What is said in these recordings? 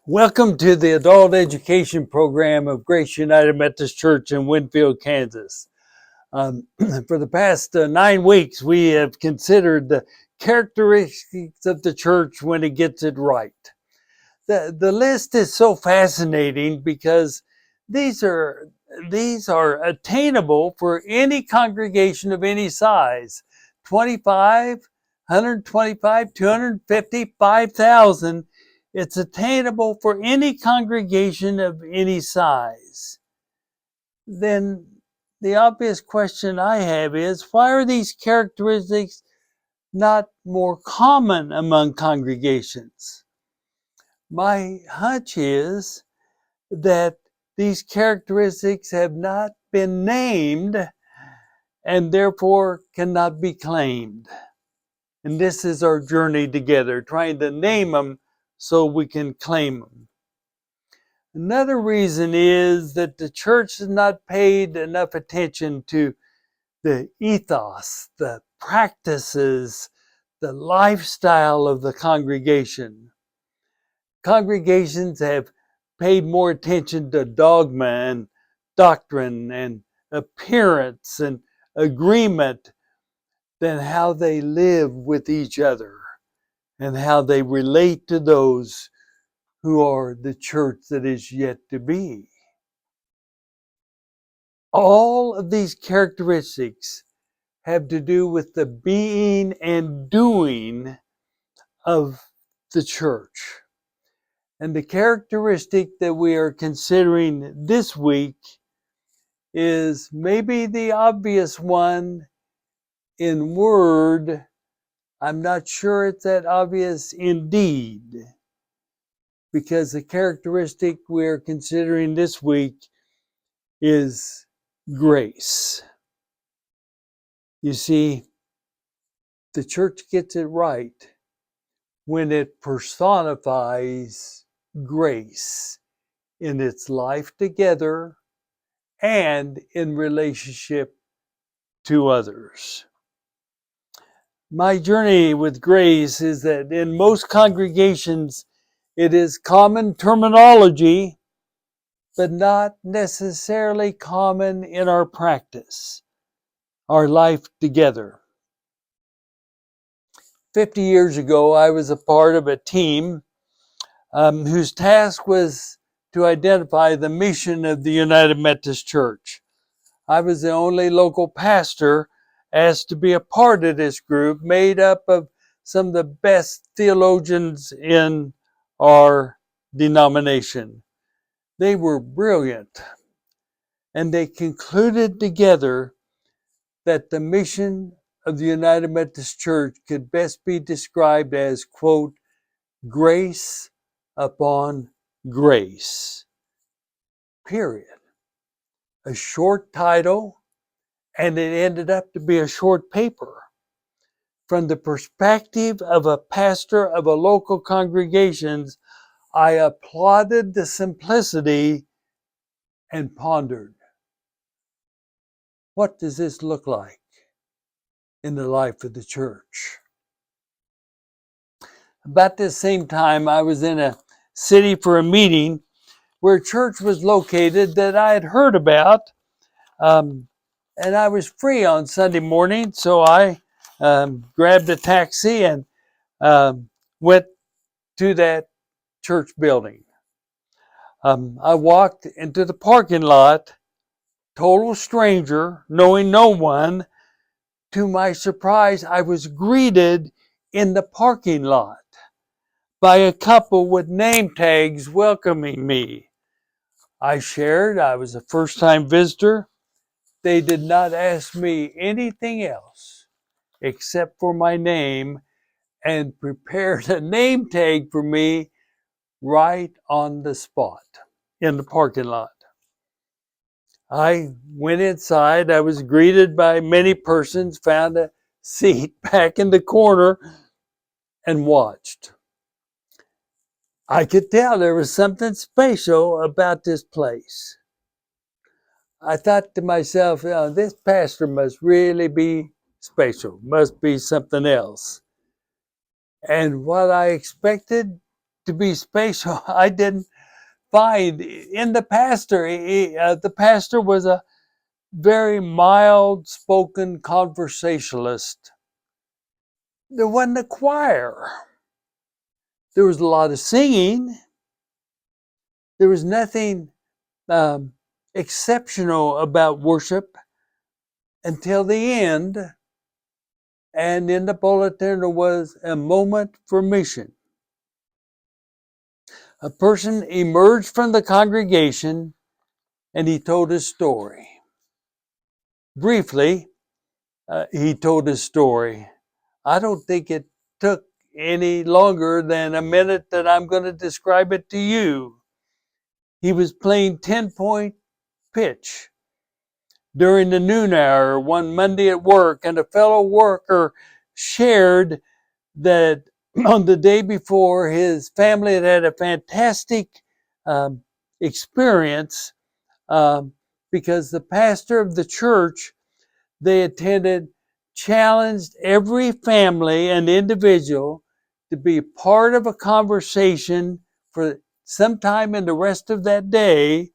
Welcome to the Adult Education Program of Grace United Methodist Church in Winfield, Kansas. For the past 9 weeks, we have considered the characteristics of the church when it gets it right. The list is so fascinating because these are attainable for any congregation of any size. 25, 125, 250, 5,000. It's attainable for any congregation of any size. Then the obvious question I have is, why are these characteristics not more common among congregations? My hunch is that these characteristics have not been named and therefore cannot be claimed. And this is our journey together, trying to name them so we can claim them. Another reason is that the church has not paid enough attention to the ethos, the practices, the lifestyle of the congregation. Congregations have paid more attention to dogma and doctrine and appearance and agreement than how they live with each other and how they relate to those who are the church that is yet to be. All of these characteristics have to do with the being and doing of the church. And the characteristic that we are considering this week is maybe the obvious one in word. I'm not sure it's that obvious in deed, because the characteristic we're considering this week is grace. You see, the church gets it right when it personifies grace in its life together and in relationship to others. My journey with grace is that in most congregations, it is common terminology, but not necessarily common in our practice, our life together. 50 years ago, I was a part of a team whose task was to identify the mission of the United Methodist Church. I was the only local pastor asked to be a part of this group, made up of some of the best theologians in our denomination. They were brilliant, and they concluded together that the mission of the United Methodist Church could best be described as, quote, grace upon grace, period. A short title, and it ended up to be a short paper. From the perspective of a pastor of a local congregation, I applauded the simplicity and pondered, what does this look like in the life of the church? About this same time, I was in a city for a meeting where a church was located that I had heard about, and I was free on Sunday morning, so I grabbed a taxi and went to that church building. I walked into the parking lot, total stranger, knowing no one. To my surprise, I was greeted in the parking lot by a couple with name tags welcoming me. I shared I was a first-time visitor. They did not ask me anything else except for my name and prepared a name tag for me right on the spot in the parking lot. I went inside. I was greeted by many persons, found a seat back in the corner, and watched. I could tell there was something special about this place. I thought to myself, this pastor must really be special, must be something else. And what I expected to be spatial, I didn't find in the pastor. The pastor was a very mild spoken conversationalist. There wasn't a choir. There was a lot of singing. There was nothing um, exceptional about worship until the end. And in the bulletin, there was a moment for mission. A person emerged from the congregation and he told his story. Briefly, he told his story. I don't think it took any longer than a minute that I'm going to describe it to you. He was playing 10-point pitch during the noon hour one Monday at work, and a fellow worker shared that on the day before, his family had had a fantastic experience because the pastor of the church they attended challenged every family and individual to be part of a conversation for some time in the rest of that day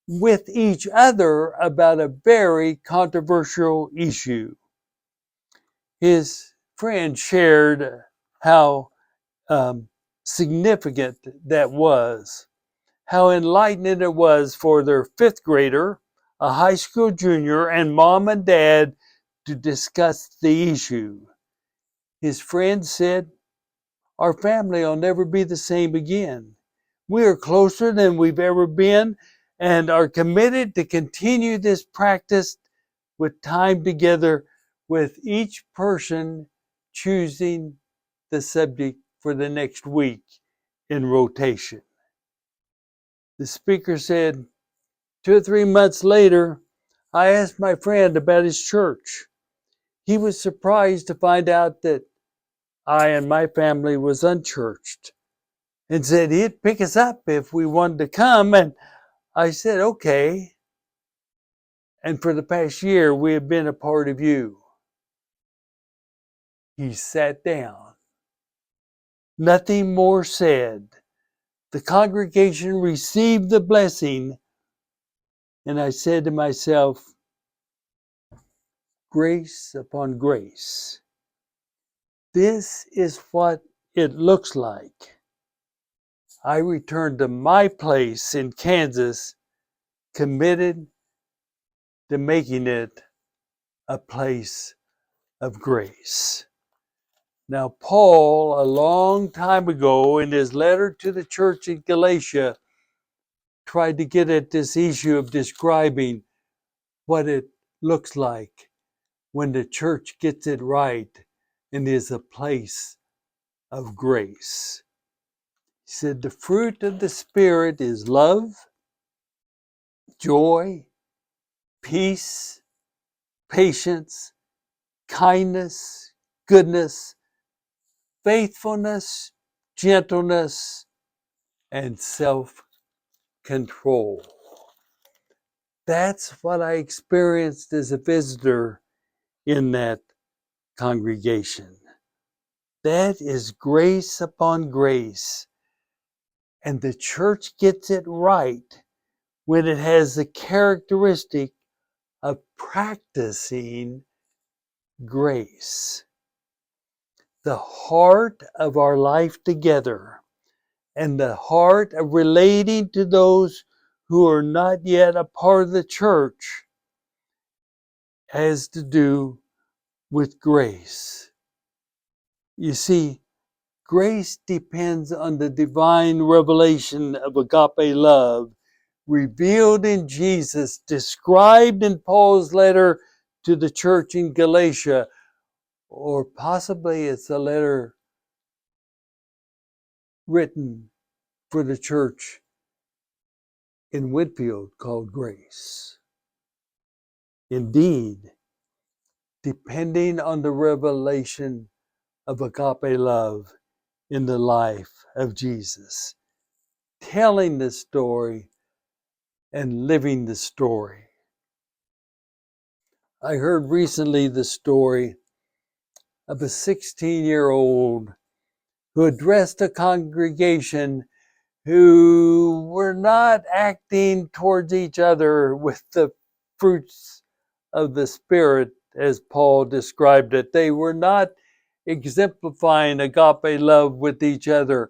with each other about a very controversial issue. His friend shared how significant that was, how enlightening it was for their fifth grader, a high school junior, and mom and dad to discuss the issue. His friend said, "Our family will never be the same again. We are closer than we've ever been and are committed to continue this practice with time together, with each person choosing the subject for the next week in rotation." The speaker said, 2 or 3 months later, I asked my friend about his church. He was surprised to find out that I and my family was unchurched and said he'd pick us up if we wanted to come. And I said, okay. And for the past year, we have been a part of you. He sat down. Nothing more said. The congregation received the blessing. And I said to myself, grace upon grace. This is what it looks like. I returned to my place in Kansas, committed to making it a place of grace. Now, Paul, a long time ago, in his letter to the church in Galatia, tried to get at this issue of describing what it looks like when the church gets it right and is a place of grace. He said, the fruit of the Spirit is love, joy, peace, patience, kindness, goodness, faithfulness, gentleness, and self-control. That's what I experienced as a visitor in that congregation. That is grace upon grace. And the church gets it right when it has the characteristic of practicing grace. The heart of our life together and the heart of relating to those who are not yet a part of the church has to do with grace. You see, grace depends on the divine revelation of agape love revealed in Jesus, described in Paul's letter to the church in Galatia, or possibly it's a letter written for the church in Whitfield called Grace. Indeed, depending on the revelation of agape love in the life of Jesus, telling the story and living the story. I heard recently the story of a 16-year-old who addressed a congregation who were not acting towards each other with the fruits of the Spirit, as Paul described it. They were not exemplifying agape love with each other.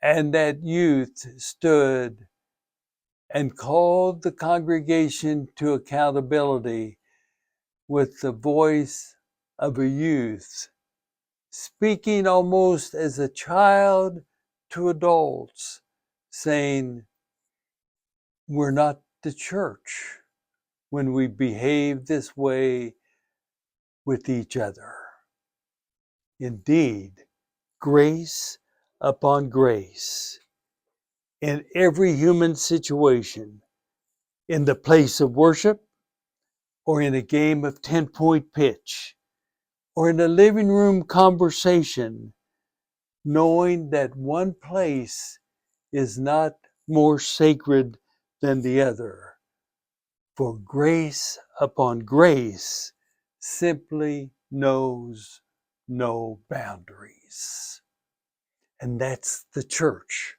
And that youth stood and called the congregation to accountability with the voice of a youth, speaking almost as a child to adults, saying, we're not the church when we behave this way with each other. Indeed, grace upon grace in every human situation, in the place of worship, or in a game of 10-point pitch, or in a living room conversation, knowing that one place is not more sacred than the other. For grace upon grace simply knows no boundaries. And that's the church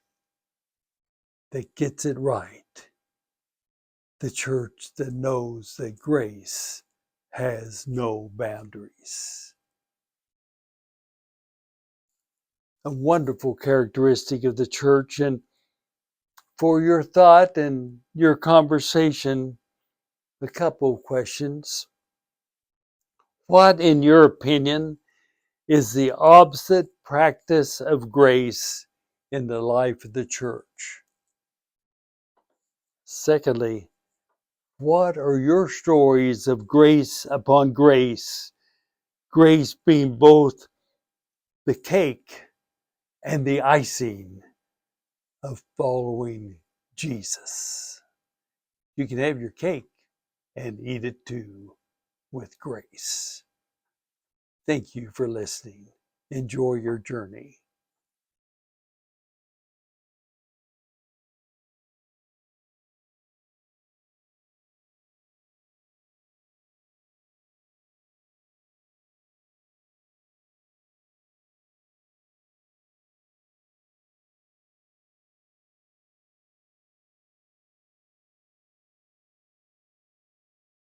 that gets it right. The church that knows that grace has no boundaries. A wonderful characteristic of the church. And for your thought and your conversation, a couple of questions. What, in your opinion, is the opposite practice of grace in the life of the church? Secondly, what are your stories of grace upon grace? Grace being both the cake and the icing of following Jesus. You can have your cake and eat it too with grace. Thank you for listening. Enjoy your journey.